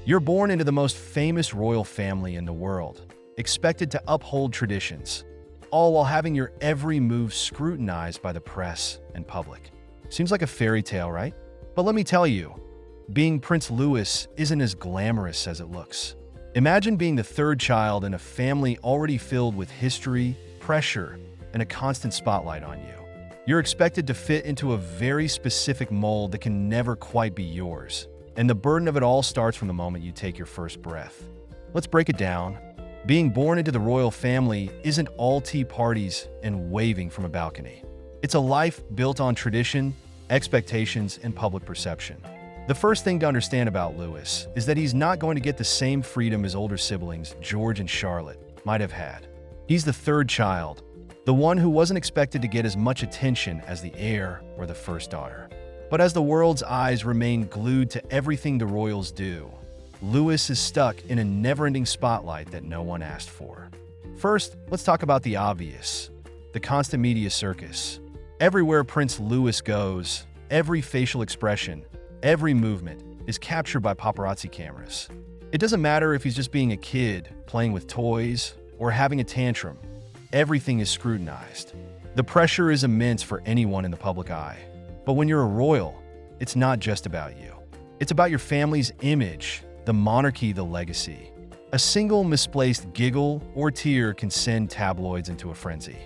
You're born into the most famous royal family in the world, expected to uphold traditions, all while having your every move scrutinized by the press and public. Seems like a fairy tale, right? But let me tell you, being Prince Louis isn't as glamorous as it looks. Imagine being the third child in a family already filled with history, pressure, and a constant spotlight on you. You're expected to fit into a very specific mold that can never quite be yours. And the burden of it all starts from the moment you take your first breath. Let's break it down. Being born into the royal family isn't all tea parties and waving from a balcony. It's a life built on tradition, expectations, and public perception. The first thing to understand about Louis is that he's not going to get the same freedom his older siblings, George and Charlotte, might have had. He's the third child, the one who wasn't expected to get as much attention as the heir or the first daughter. But as the world's eyes remain glued to everything the royals do, Louis is stuck in a never-ending spotlight that no one asked for. First, let's talk about the obvious, the constant media circus. Everywhere Prince Louis goes, every facial expression, every movement is captured by paparazzi cameras. It doesn't matter if he's just being a kid, playing with toys, or having a tantrum. Everything is scrutinized. The pressure is immense for anyone in the public eye. But when you're a royal, it's not just about you. It's about your family's image, the monarchy, the legacy. A single misplaced giggle or tear can send tabloids into a frenzy.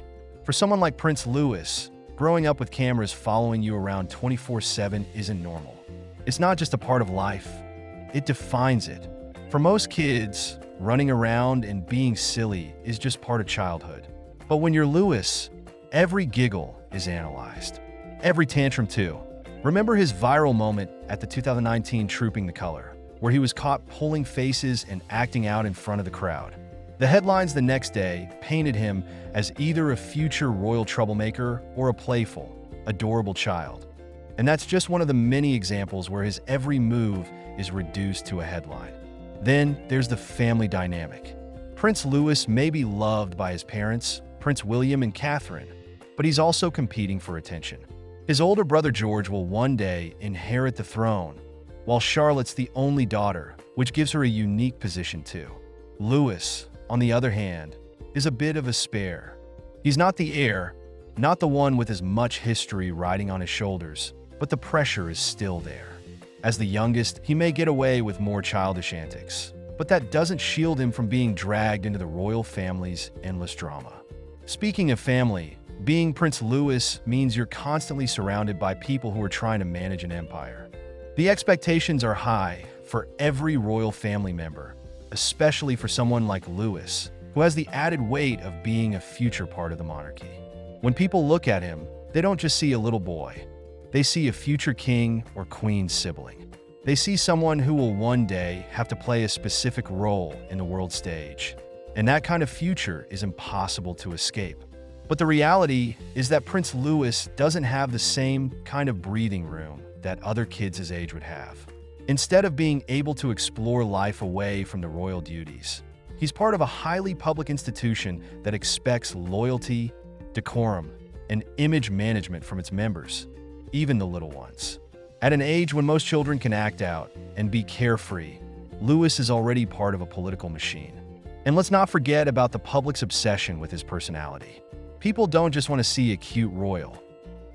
For someone like Prince Louis, growing up with cameras following you around 24/7 isn't normal. It's not just a part of life, it defines it. For most kids, running around and being silly is just part of childhood. But when you're Louis, every giggle is analyzed. Every tantrum too. Remember his viral moment at the 2019 Trooping the Color, where he was caught pulling faces and acting out in front of the crowd. The headlines the next day painted him as either a future royal troublemaker or a playful, adorable child. And that's just one of the many examples where his every move is reduced to a headline. Then there's the family dynamic. Prince Louis may be loved by his parents, Prince William and Catherine, but he's also competing for attention. His older brother George will one day inherit the throne, while Charlotte's the only daughter, which gives her a unique position too. Louis, on the other hand, is a bit of a spare. He's not the heir, not the one with as much history riding on his shoulders, but the pressure is still there. As the youngest, he may get away with more childish antics, but that doesn't shield him from being dragged into the royal family's endless drama. Speaking of family, being Prince Louis means you're constantly surrounded by people who are trying to manage an empire. The expectations are high for every royal family member, especially for someone like Louis, who has the added weight of being a future part of the monarchy. When people look at him, they don't just see a little boy. They see a future king or queen sibling. They see someone who will one day have to play a specific role in the world stage. And that kind of future is impossible to escape. But the reality is that Prince Louis doesn't have the same kind of breathing room that other kids his age would have. Instead of being able to explore life away from the royal duties, he's part of a highly public institution that expects loyalty, decorum, and image management from its members, even the little ones. At an age when most children can act out and be carefree, Louis is already part of a political machine. And let's not forget about the public's obsession with his personality. People don't just want to see a cute royal.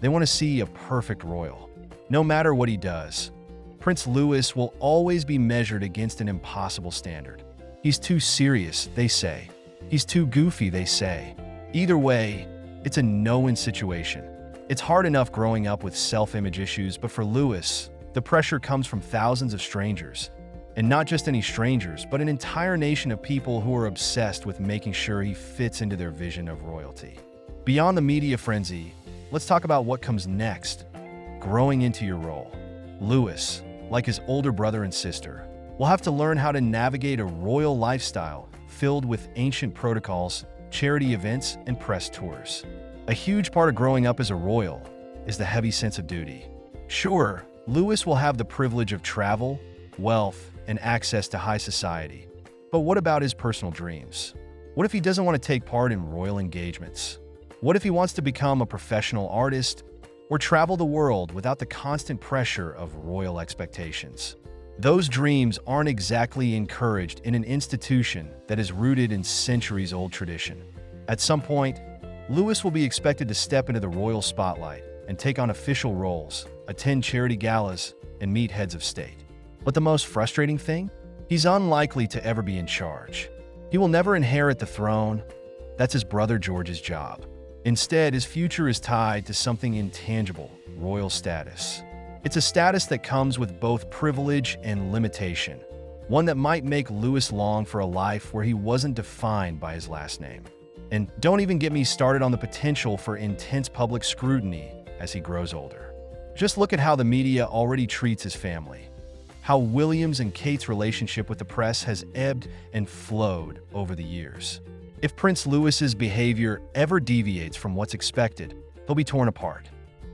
They want to see a perfect royal. No matter what he does, Prince Louis will always be measured against an impossible standard. He's too serious, they say. He's too goofy, they say. Either way, it's a no-win situation. It's hard enough growing up with self-image issues, but for Louis, the pressure comes from thousands of strangers. And not just any strangers, but an entire nation of people who are obsessed with making sure he fits into their vision of royalty. Beyond the media frenzy, let's talk about what comes next. Growing into your role. Louis, like his older brother and sister, will have to learn how to navigate a royal lifestyle filled with ancient protocols, charity events, and press tours. A huge part of growing up as a royal is the heavy sense of duty. Sure, Louis will have the privilege of travel, wealth, and access to high society. But what about his personal dreams? What if he doesn't want to take part in royal engagements? What if he wants to become a professional artist or travel the world without the constant pressure of royal expectations? Those dreams aren't exactly encouraged in an institution that is rooted in centuries-old tradition. At some point, Louis will be expected to step into the royal spotlight and take on official roles, attend charity galas, and meet heads of state. But the most frustrating thing? He's unlikely to ever be in charge. He will never inherit the throne. That's his brother George's job. Instead, his future is tied to something intangible, royal status. It's a status that comes with both privilege and limitation, one that might make Louis long for a life where he wasn't defined by his last name. And don't even get me started on the potential for intense public scrutiny as he grows older. Just look at how the media already treats his family, how William's and Kate's relationship with the press has ebbed and flowed over the years. If Prince Louis's behavior ever deviates from what's expected, he'll be torn apart.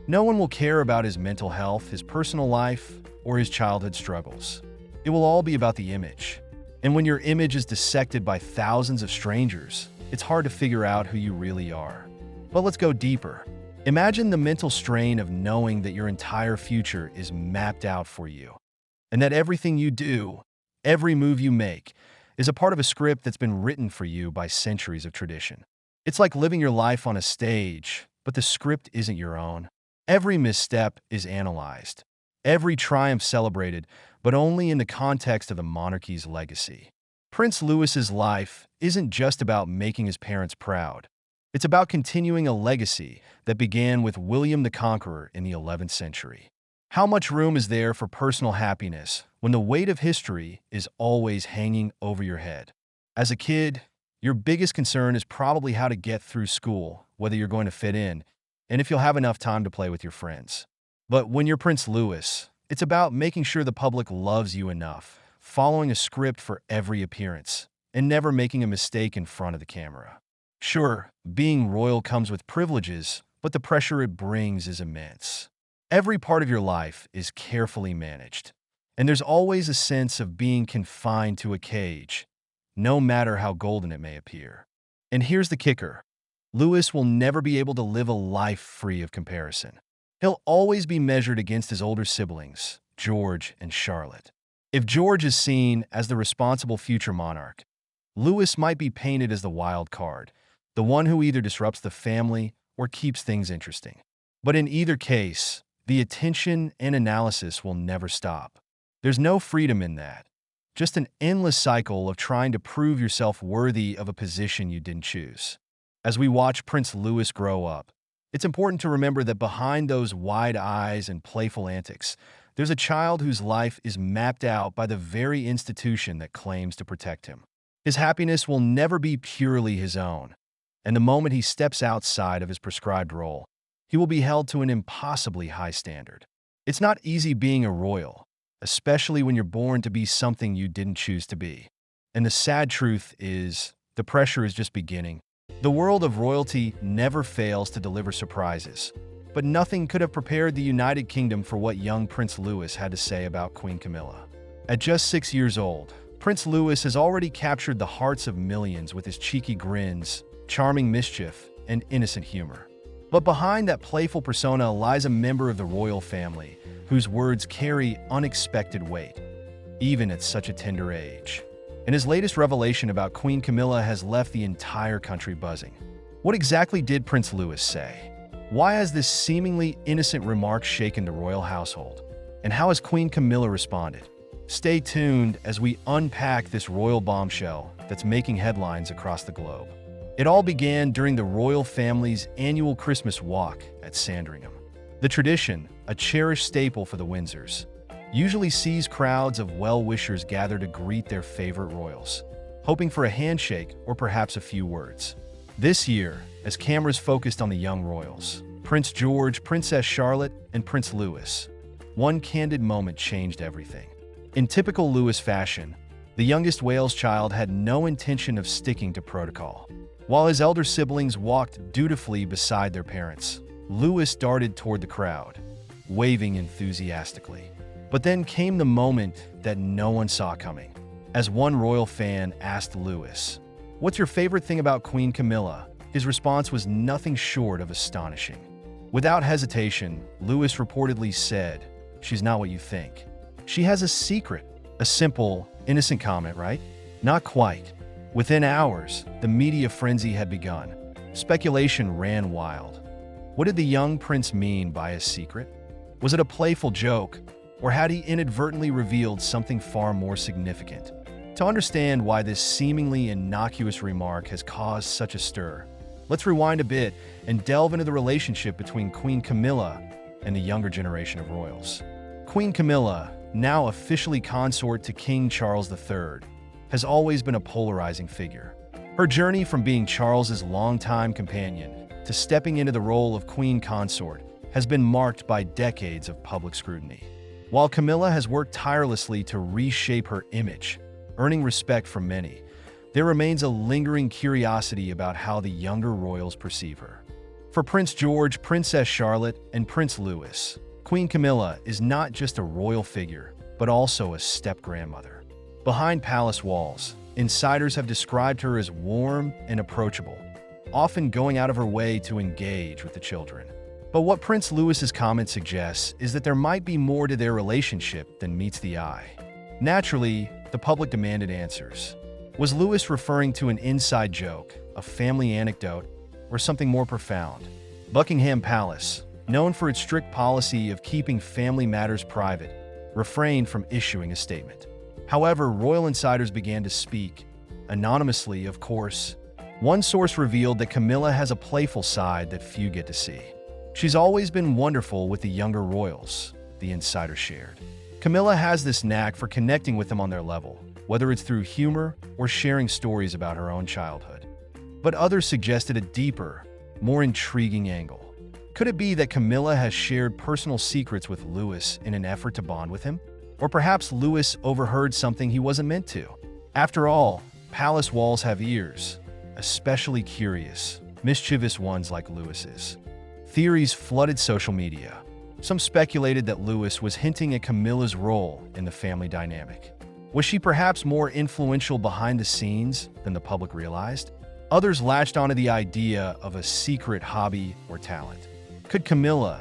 No one will care about his mental health, his personal life, or his childhood struggles. It will all be about the image. And when your image is dissected by thousands of strangers, it's hard to figure out who you really are. But let's go deeper. Imagine the mental strain of knowing that your entire future is mapped out for you, and that everything you do, every move you make, is a part of a script that's been written for you by centuries of tradition. It's like living your life on a stage, but the script isn't your own. Every misstep is analyzed, every triumph celebrated, but only in the context of the monarchy's legacy. Prince Louis's life isn't just about making his parents proud. It's about continuing a legacy that began with William the Conqueror in the 11th century. How much room is there for personal happiness when the weight of history is always hanging over your head? As a kid, your biggest concern is probably how to get through school, whether you're going to fit in, and if you'll have enough time to play with your friends. But when you're Prince Louis, it's about making sure the public loves you enough, following a script for every appearance, and never making a mistake in front of the camera. Sure, being royal comes with privileges, but the pressure it brings is immense. Every part of your life is carefully managed, and there's always a sense of being confined to a cage, no matter how golden it may appear. And here's the kicker. Louis will never be able to live a life free of comparison. He'll always be measured against his older siblings, George and Charlotte. If George is seen as the responsible future monarch, Louis might be painted as the wild card, the one who either disrupts the family or keeps things interesting. But in either case, the attention and analysis will never stop. There's no freedom in that, just an endless cycle of trying to prove yourself worthy of a position you didn't choose. As we watch Prince Louis grow up, it's important to remember that behind those wide eyes and playful antics, there's a child whose life is mapped out by the very institution that claims to protect him. His happiness will never be purely his own, and the moment he steps outside of his prescribed role, he will be held to an impossibly high standard. It's not easy being a royal, especially when you're born to be something you didn't choose to be. And the sad truth is, the pressure is just beginning. The world of royalty never fails to deliver surprises, but nothing could have prepared the United Kingdom for what young Prince Louis had to say about Queen Camilla. At just 6 years old, Prince Louis has already captured the hearts of millions with his cheeky grins, charming mischief, and innocent humor. But behind that playful persona lies a member of the royal family whose words carry unexpected weight, even at such a tender age. And his latest revelation about Queen Camilla has left the entire country buzzing. What exactly did Prince Louis say? Why has this seemingly innocent remark shaken the royal household? And how has Queen Camilla responded? Stay tuned as we unpack this royal bombshell that's making headlines across the globe. It all began during the royal family's annual Christmas walk at Sandringham. The tradition, a cherished staple for the Windsors, usually sees crowds of well-wishers gather to greet their favorite royals, hoping for a handshake or perhaps a few words. This year, as cameras focused on the young royals, Prince George, Princess Charlotte, and Prince Louis, one candid moment changed everything. In typical Louis fashion, the youngest Wales child had no intention of sticking to protocol. While his elder siblings walked dutifully beside their parents, Louis darted toward the crowd, waving enthusiastically. But then came the moment that no one saw coming. As one royal fan asked Louis, "What's your favorite thing about Queen Camilla?" His response was nothing short of astonishing. Without hesitation, Louis reportedly said, "She's not what you think. She has a secret, A simple, innocent comment, right? Not quite. Within hours, the media frenzy had begun. Speculation ran wild. What did the young prince mean by his secret? Was it a playful joke, or had he inadvertently revealed something far more significant? To understand why this seemingly innocuous remark has caused such a stir, let's rewind a bit and delve into the relationship between Queen Camilla and the younger generation of royals. Queen Camilla, now officially consort to King Charles III, has always been a polarizing figure. Her journey from being Charles's longtime companion to stepping into the role of queen consort has been marked by decades of public scrutiny. While Camilla has worked tirelessly to reshape her image, earning respect from many, there remains a lingering curiosity about how the younger royals perceive her. For Prince George, Princess Charlotte, and Prince Louis, Queen Camilla is not just a royal figure, but also a step-grandmother. Behind palace walls, insiders have described her as warm and approachable, often going out of her way to engage with the children. But what Prince Louis's comment suggests is that there might be more to their relationship than meets the eye. Naturally, the public demanded answers. Was Louis referring to an inside joke, a family anecdote, or something more profound? Buckingham Palace, known for its strict policy of keeping family matters private, refrained from issuing a statement. However, royal insiders began to speak, anonymously, of course. One source revealed that Camilla has a playful side that few get to see. She's always been wonderful with the younger royals, the insider shared. Camilla has this knack for connecting with them on their level, whether it's through humor or sharing stories about her own childhood. But others suggested a deeper, more intriguing angle. Could it be that Camilla has shared personal secrets with Louis in an effort to bond with him? Or perhaps Louis overheard something he wasn't meant to? After all, palace walls have ears, especially curious, mischievous ones like Louis's. Theories flooded social media. Some speculated that Louis was hinting at Camilla's role in the family dynamic. Was she perhaps more influential behind the scenes than the public realized? Others latched onto the idea of a secret hobby or talent. Could Camilla,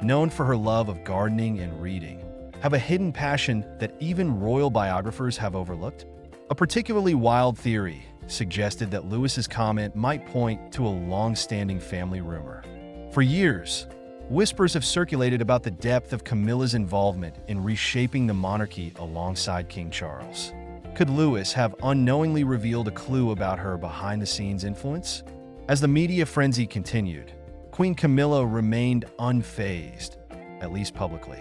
known for her love of gardening and reading, have a hidden passion that even royal biographers have overlooked? A particularly wild theory suggested that Louis's comment might point to a long-standing family rumor. For years, whispers have circulated about the depth of Camilla's involvement in reshaping the monarchy alongside King Charles. Could Louis have unknowingly revealed a clue about her behind-the-scenes influence? As the media frenzy continued, Queen Camilla remained unfazed, at least publicly.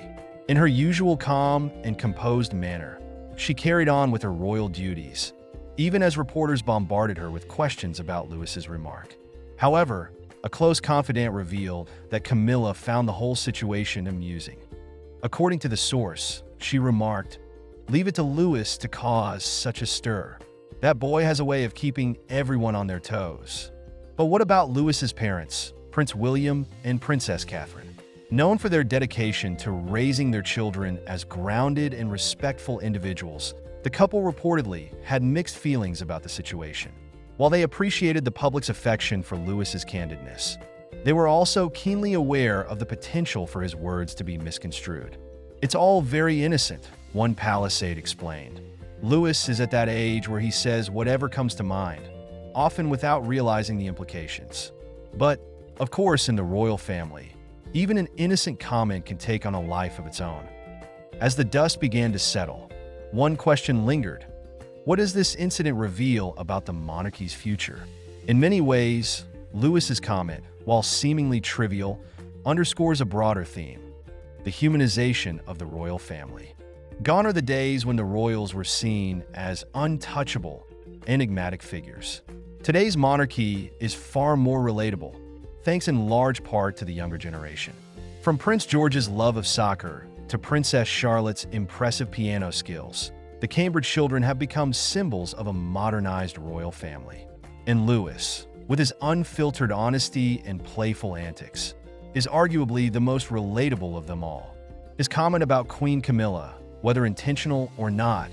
In her usual calm and composed manner, she carried on with her royal duties, even as reporters bombarded her with questions about Louis's remark. However, a close confidant revealed that Camilla found the whole situation amusing. According to the source, she remarked, "Leave it to Louis to cause such a stir. That boy has a way of keeping everyone on their toes." But what about Louis's parents, Prince William and Princess Catherine? Known for their dedication to raising their children as grounded and respectful individuals, the couple reportedly had mixed feelings about the situation. While they appreciated the public's affection for Louis's candidness, they were also keenly aware of the potential for his words to be misconstrued. "It's all very innocent," one palace aide explained. "Louis is at that age where he says whatever comes to mind, often without realizing the implications." But, of course, in the royal family, even an innocent comment can take on a life of its own. As the dust began to settle, one question lingered. What does this incident reveal about the monarchy's future? In many ways, Louis's comment, while seemingly trivial, underscores a broader theme: the humanization of the royal family. Gone are the days when the royals were seen as untouchable, enigmatic figures. Today's monarchy is far more relatable, thanks in large part to the younger generation. From Prince George's love of soccer to Princess Charlotte's impressive piano skills, the Cambridge children have become symbols of a modernized royal family. And Louis, with his unfiltered honesty and playful antics, is arguably the most relatable of them all. His comment about Queen Camilla, whether intentional or not,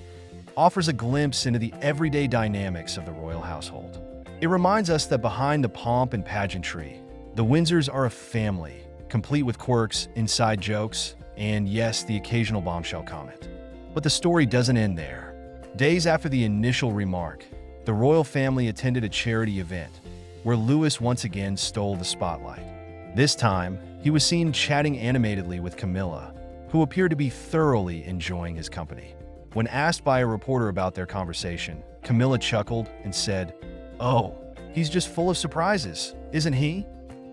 offers a glimpse into the everyday dynamics of the royal household. It reminds us that behind the pomp and pageantry, the Windsors are a family, complete with quirks, inside jokes, and yes, the occasional bombshell comment. But the story doesn't end there. Days after the initial remark, the royal family attended a charity event where Louis once again stole the spotlight. This time, he was seen chatting animatedly with Camilla, who appeared to be thoroughly enjoying his company. When asked by a reporter about their conversation, Camilla chuckled and said, "Oh, he's just full of surprises, isn't he?"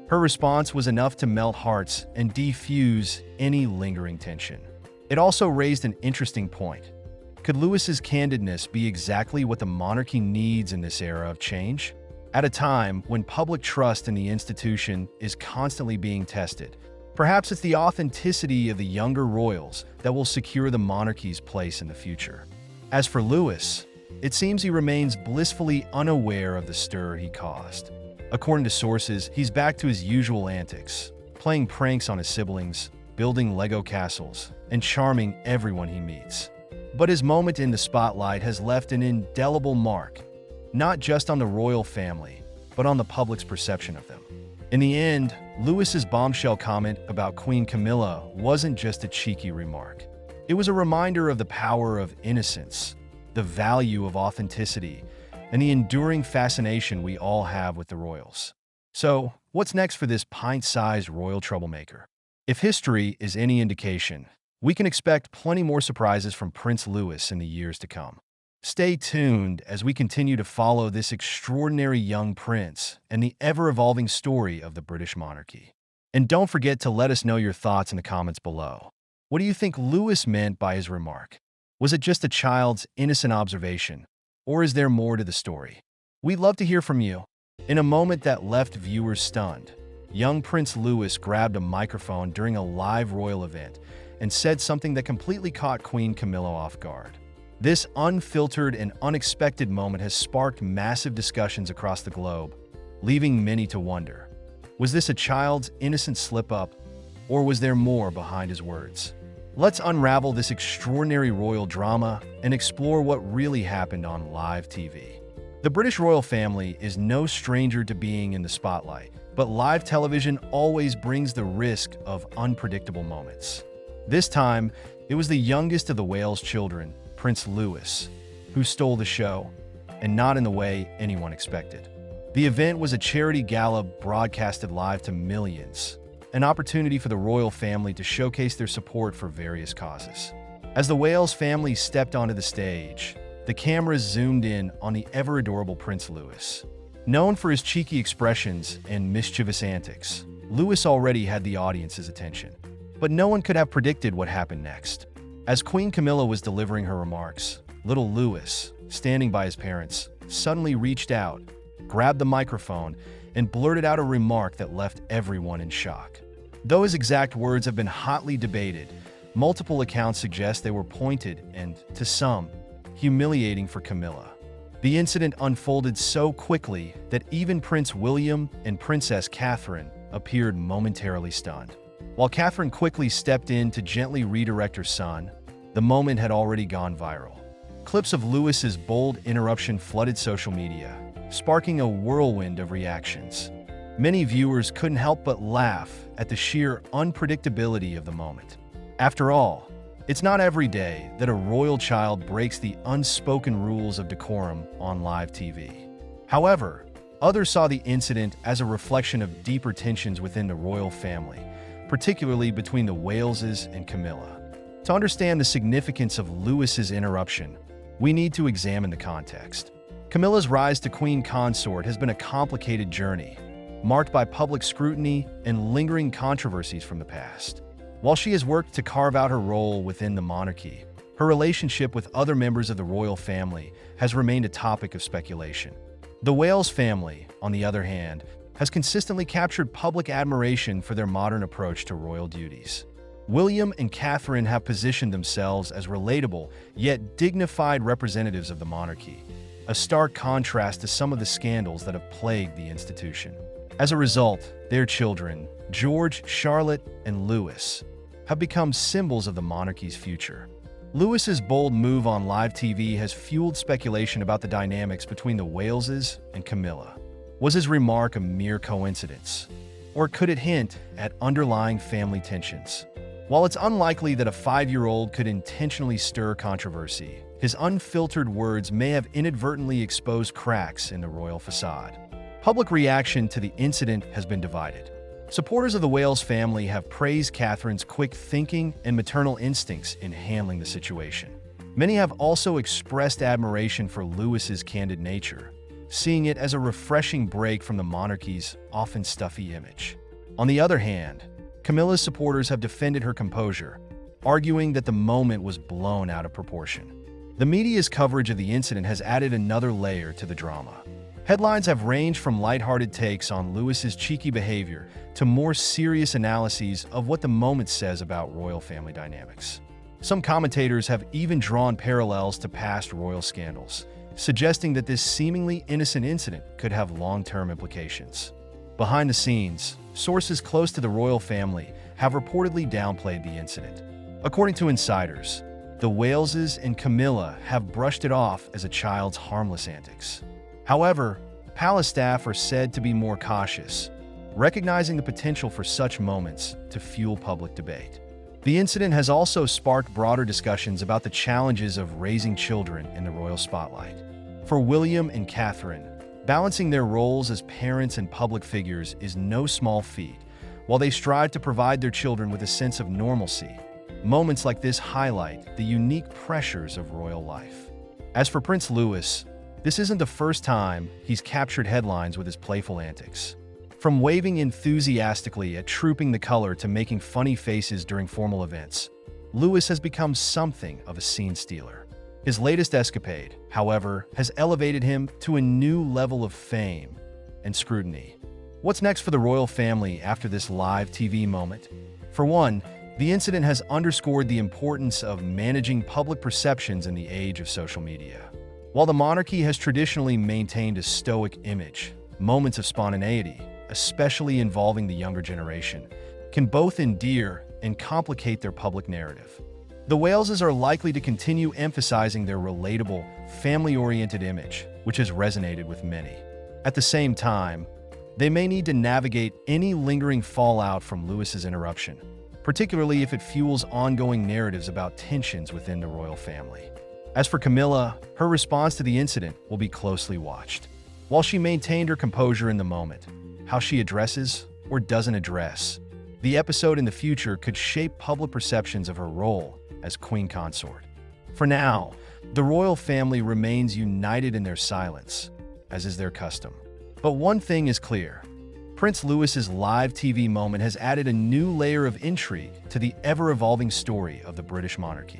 Her response was enough to melt hearts and defuse any lingering tension. It also raised an interesting point. Could Louis's candidness be exactly what the monarchy needs in this era of change? At a time when public trust in the institution is constantly being tested, perhaps it's the authenticity of the younger royals that will secure the monarchy's place in the future. As for Louis, it seems he remains blissfully unaware of the stir he caused. According to sources, he's back to his usual antics, playing pranks on his siblings, building Lego castles, and charming everyone he meets. But his moment in the spotlight has left an indelible mark, not just on the royal family, but on the public's perception of them. In the end, Louis's bombshell comment about Queen Camilla wasn't just a cheeky remark. It was a reminder of the power of innocence, the value of authenticity, and the enduring fascination we all have with the royals. So, what's next for this pint-sized royal troublemaker? If history is any indication, we can expect plenty more surprises from Prince Louis in the years to come. Stay tuned as we continue to follow this extraordinary young prince and the ever-evolving story of the British monarchy. And don't forget to let us know your thoughts in the comments below. What do you think Louis meant by his remark? Was it just a child's innocent observation, or is there more to the story? We'd love to hear from you. In a moment that left viewers stunned, young Prince Louis grabbed a microphone during a live royal event and said something that completely caught Queen Camilla off guard. This unfiltered and unexpected moment has sparked massive discussions across the globe, leaving many to wonder. Was this a child's innocent slip-up, or was there more behind his words? Let's unravel this extraordinary royal drama and explore what really happened on live TV. The British royal family is no stranger to being in the spotlight, but live television always brings the risk of unpredictable moments. This time, it was the youngest of the Wales children, Prince Louis, who stole the show, and not in the way anyone expected. The event was a charity gala broadcasted live to millions, an opportunity for the royal family to showcase their support for various causes. As the Wales family stepped onto the stage, the cameras zoomed in on the ever-adorable Prince Louis. Known for his cheeky expressions and mischievous antics, Louis already had the audience's attention. But no one could have predicted what happened next. As Queen Camilla was delivering her remarks, little Louis, standing by his parents, suddenly reached out, grabbed the microphone, and blurted out a remark that left everyone in shock. Though his exact words have been hotly debated, multiple accounts suggest they were pointed and, to some, humiliating for Camilla. The incident unfolded so quickly that even Prince William and Princess Catherine appeared momentarily stunned. While Catherine quickly stepped in to gently redirect her son, the moment had already gone viral. Clips of Louis's bold interruption flooded social media, sparking a whirlwind of reactions. Many viewers couldn't help but laugh at the sheer unpredictability of the moment. After all, it's not every day that a royal child breaks the unspoken rules of decorum on live TV. However, others saw the incident as a reflection of deeper tensions within the royal family, particularly between the Waleses and Camilla. To understand the significance of Louis's interruption, we need to examine the context. Camilla's rise to queen consort has been a complicated journey, marked by public scrutiny and lingering controversies from the past. While she has worked to carve out her role within the monarchy, her relationship with other members of the royal family has remained a topic of speculation. The Wales family, on the other hand, has consistently captured public admiration for their modern approach to royal duties. William and Catherine have positioned themselves as relatable yet dignified representatives of the monarchy, a stark contrast to some of the scandals that have plagued the institution. As a result, their children, George, Charlotte, and Louis, have become symbols of the monarchy's future. Louis's bold move on live TV has fueled speculation about the dynamics between the Waleses and Camilla. Was his remark a mere coincidence? Or could it hint at underlying family tensions? While it's unlikely that a 5-year-old could intentionally stir controversy, his unfiltered words may have inadvertently exposed cracks in the royal facade. Public reaction to the incident has been divided. Supporters of the Wales family have praised Catherine's quick thinking and maternal instincts in handling the situation. Many have also expressed admiration for Louis's candid nature, seeing it as a refreshing break from the monarchy's often stuffy image. On the other hand, Camilla's supporters have defended her composure, arguing that the moment was blown out of proportion. The media's coverage of the incident has added another layer to the drama. Headlines have ranged from lighthearted takes on Louis's cheeky behavior to more serious analyses of what the moment says about royal family dynamics. Some commentators have even drawn parallels to past royal scandals, suggesting that this seemingly innocent incident could have long-term implications. Behind the scenes, sources close to the royal family have reportedly downplayed the incident. According to insiders, the Waleses and Camilla have brushed it off as a child's harmless antics. However, palace staff are said to be more cautious, recognizing the potential for such moments to fuel public debate. The incident has also sparked broader discussions about the challenges of raising children in the royal spotlight. For William and Catherine, balancing their roles as parents and public figures is no small feat. While they strive to provide their children with a sense of normalcy, moments like this highlight the unique pressures of royal life. As for Prince Louis, this isn't the first time he's captured headlines with his playful antics. From waving enthusiastically at Trooping the Color to making funny faces during formal events, Louis has become something of a scene stealer. His latest escapade, however, has elevated him to a new level of fame and scrutiny. What's next for the royal family after this live TV moment? For one, the incident has underscored the importance of managing public perceptions in the age of social media. While the monarchy has traditionally maintained a stoic image, moments of spontaneity, especially involving the younger generation, can both endear and complicate their public narrative. The Waleses are likely to continue emphasizing their relatable, family-oriented image, which has resonated with many. At the same time, they may need to navigate any lingering fallout from Louis's interruption, particularly if it fuels ongoing narratives about tensions within the royal family. As for Camilla, her response to the incident will be closely watched. While she maintained her composure in the moment, how she addresses or doesn't address the episode in the future could shape public perceptions of her role as queen consort. For now, the royal family remains united in their silence, as is their custom. But one thing is clear: Prince Louis's live TV moment has added a new layer of intrigue to the ever-evolving story of the British monarchy.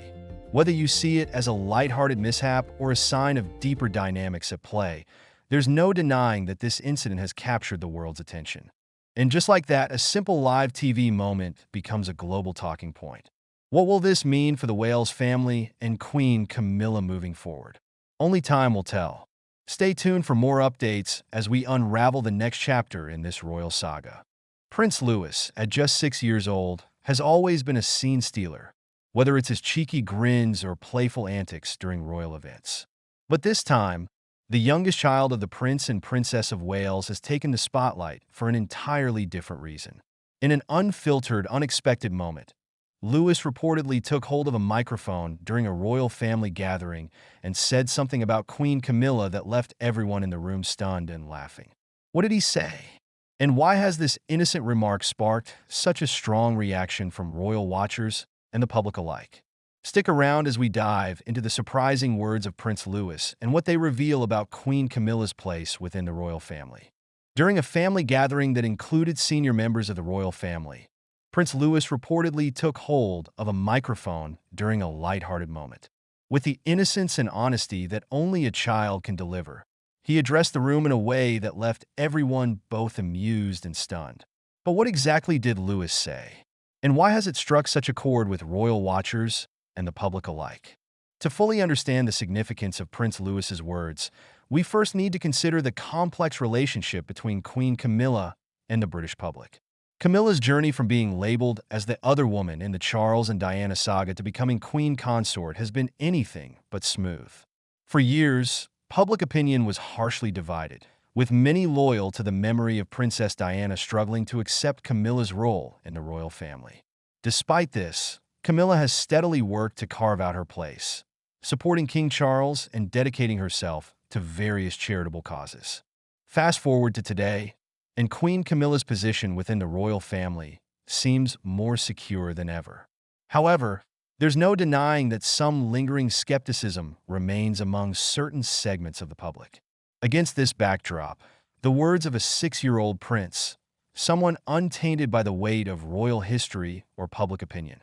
Whether you see it as a lighthearted mishap or a sign of deeper dynamics at play, there's no denying that this incident has captured the world's attention. And just like that, a simple live TV moment becomes a global talking point. What will this mean for the Wales family and Queen Camilla moving forward? Only time will tell. Stay tuned for more updates as we unravel the next chapter in this royal saga. Prince Louis, at just 6 years old, has always been a scene stealer, whether it's his cheeky grins or playful antics during royal events. But this time, the youngest child of the Prince and Princess of Wales has taken the spotlight for an entirely different reason. In an unfiltered, unexpected moment, Louis reportedly took hold of a microphone during a royal family gathering and said something about Queen Camilla that left everyone in the room stunned and laughing. What did he say? And why has this innocent remark sparked such a strong reaction from royal watchers and the public alike? Stick around as we dive into the surprising words of Prince Louis and what they reveal about Queen Camilla's place within the royal family. During a family gathering that included senior members of the royal family, Prince Louis reportedly took hold of a microphone during a lighthearted moment. With the innocence and honesty that only a child can deliver, he addressed the room in a way that left everyone both amused and stunned. But what exactly did Louis say? And why has it struck such a chord with royal watchers and the public alike? To fully understand the significance of Prince Louis's words, we first need to consider the complex relationship between Queen Camilla and the British public. Camilla's journey from being labeled as the other woman in the Charles and Diana saga to becoming queen consort has been anything but smooth. For years, public opinion was harshly divided, with many loyal to the memory of Princess Diana struggling to accept Camilla's role in the royal family. Despite this, Camilla has steadily worked to carve out her place, supporting King Charles and dedicating herself to various charitable causes. Fast forward to today, and Queen Camilla's position within the royal family seems more secure than ever. However, there's no denying that some lingering skepticism remains among certain segments of the public. Against this backdrop, the words of a 6-year-old prince, someone untainted by the weight of royal history or public opinion,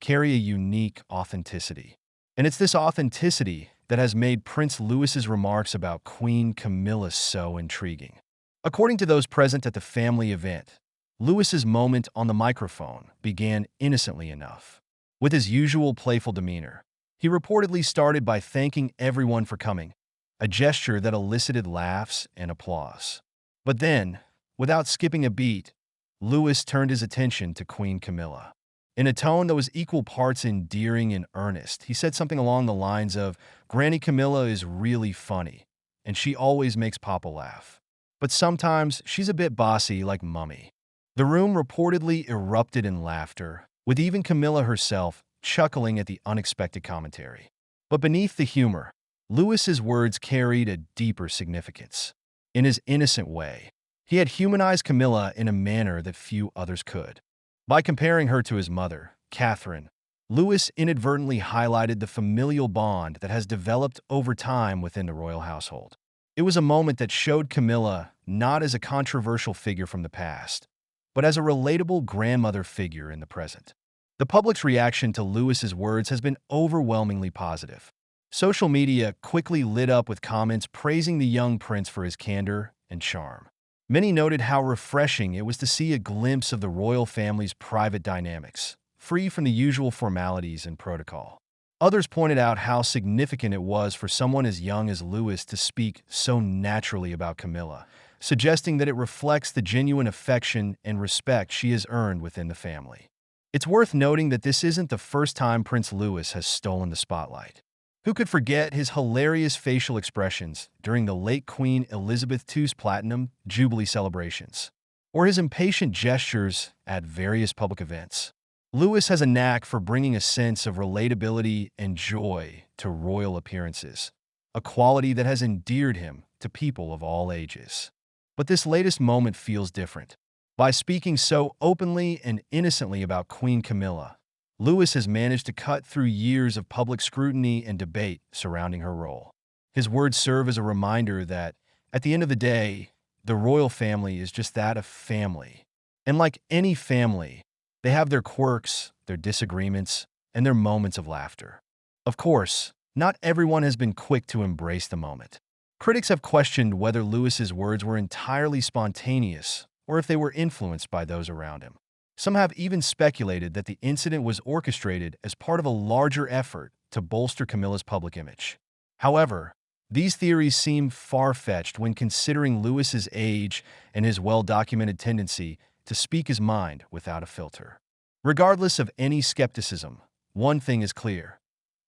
carry a unique authenticity. And it's this authenticity that has made Prince Louis's remarks about Queen Camilla so intriguing. According to those present at the family event, Louis's moment on the microphone began innocently enough. With his usual playful demeanor, he reportedly started by thanking everyone for coming, a gesture that elicited laughs and applause. But then, without skipping a beat, Louis turned his attention to Queen Camilla. In a tone that was equal parts endearing and earnest, he said something along the lines of, "Granny Camilla is really funny, and she always makes Papa laugh. But sometimes she's a bit bossy like Mummy." The room reportedly erupted in laughter, with even Camilla herself chuckling at the unexpected commentary. But beneath the humor, Louis's words carried a deeper significance. In his innocent way, he had humanized Camilla in a manner that few others could. By comparing her to his mother, Catherine, Louis inadvertently highlighted the familial bond that has developed over time within the royal household. It was a moment that showed Camilla not as a controversial figure from the past, but as a relatable grandmother figure in the present. The public's reaction to Louis's words has been overwhelmingly positive. Social media quickly lit up with comments praising the young prince for his candor and charm. Many noted how refreshing it was to see a glimpse of the royal family's private dynamics, free from the usual formalities and protocol. Others pointed out how significant it was for someone as young as Louis to speak so naturally about Camilla, suggesting that it reflects the genuine affection and respect she has earned within the family. It's worth noting that this isn't the first time Prince Louis has stolen the spotlight. Who could forget his hilarious facial expressions during the late Queen Elizabeth II's Platinum Jubilee celebrations, or his impatient gestures at various public events? Louis has a knack for bringing a sense of relatability and joy to royal appearances, a quality that has endeared him to people of all ages. But this latest moment feels different. By speaking so openly and innocently about Queen Camilla, Louis has managed to cut through years of public scrutiny and debate surrounding her role. His words serve as a reminder that, at the end of the day, the royal family is just that, a family. And like any family, they have their quirks, their disagreements, and their moments of laughter. Of course, not everyone has been quick to embrace the moment. Critics have questioned whether Louis's words were entirely spontaneous or if they were influenced by those around him. Some have even speculated that the incident was orchestrated as part of a larger effort to bolster Camilla's public image. However, these theories seem far-fetched when considering Louis's age and his well-documented tendency to speak his mind without a filter. Regardless of any skepticism, one thing is clear.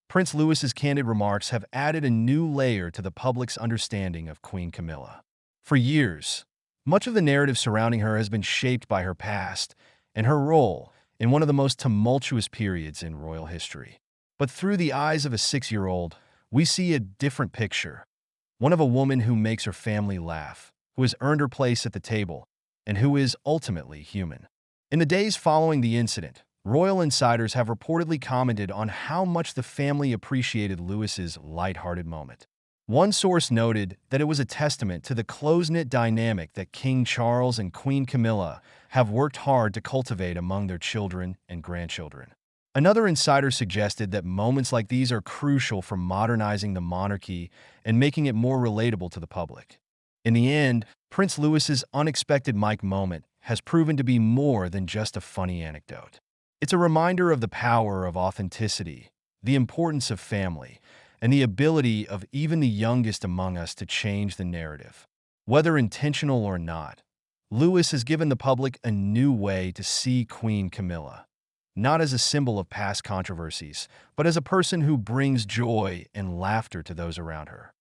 Prince Louis's candid remarks have added a new layer to the public's understanding of Queen Camilla. For years, much of the narrative surrounding her has been shaped by her past and her role in one of the most tumultuous periods in royal history. But through the eyes of a 6-year-old, we see a different picture, one of a woman who makes her family laugh, who has earned her place at the table, and who is ultimately human. In the days following the incident, royal insiders have reportedly commented on how much the family appreciated Louis's lighthearted moment. One source noted that it was a testament to the close-knit dynamic that King Charles and Queen Camilla have worked hard to cultivate among their children and grandchildren. Another insider suggested that moments like these are crucial for modernizing the monarchy and making it more relatable to the public. In the end, Prince Louis's unexpected mic moment has proven to be more than just a funny anecdote. It's a reminder of the power of authenticity, the importance of family, and the ability of even the youngest among us to change the narrative. Whether intentional or not, Louis has given the public a new way to see Queen Camilla, not as a symbol of past controversies, but as a person who brings joy and laughter to those around her.